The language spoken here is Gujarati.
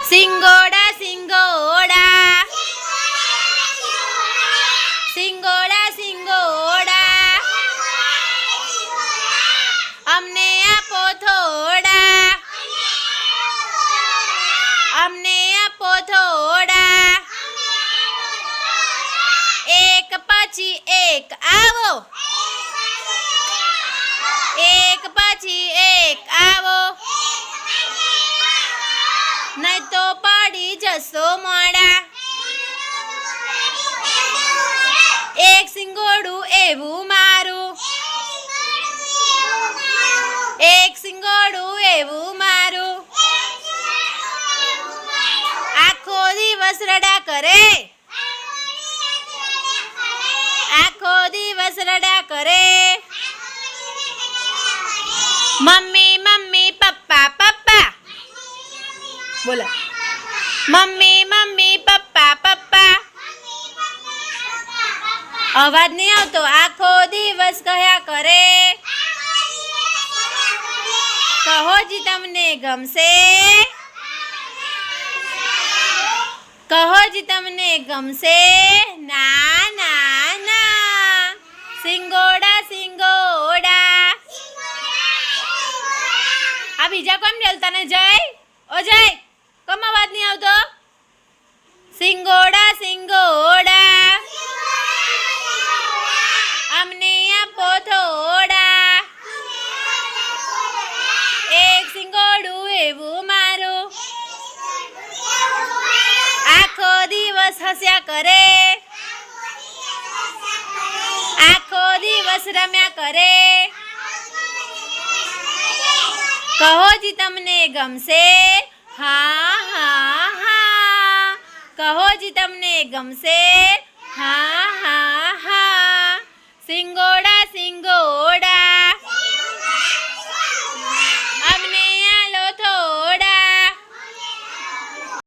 સિંગોડા સિંગોડા સિંગોડા સિંગોડા અમને આપો થોડા અમને આપો થોડા એક પછી એક આવો એક પછી એક આવો નહીં તો પડી જશો મોડા એક સિંગોડું એવું મારું એક સિંગોડું એવું મારું આખો દિવસ રડા કરે આખો દિવસ રડા કરે મમ્મી મમ્મી પપ્પા પપ્પા બોલો મમ્મી મમ્મી પપ્પા પપ્પા અવાજ નહીં આવતો આખો દિવસ કહ્યા કરે કહોજી તમને ગમશે કહોજી તમને ગમશે ના ના ના સિંગોડા સિંગોડા આ બીજા કોણ બોલતા ને જય ઓ જય કમ અવાજ નહીં આવતો સિંગોડા સિંગોડા અમને આપો થોડા એક સિંગોડું એવું મારું આખો દિવસ હસ્યા કરે આખો દિવસ રમ્યા કરે કહોજી તમને ગમશે હા હા હા કહોજી તમને ગમશે હા હા હા સિંગોડા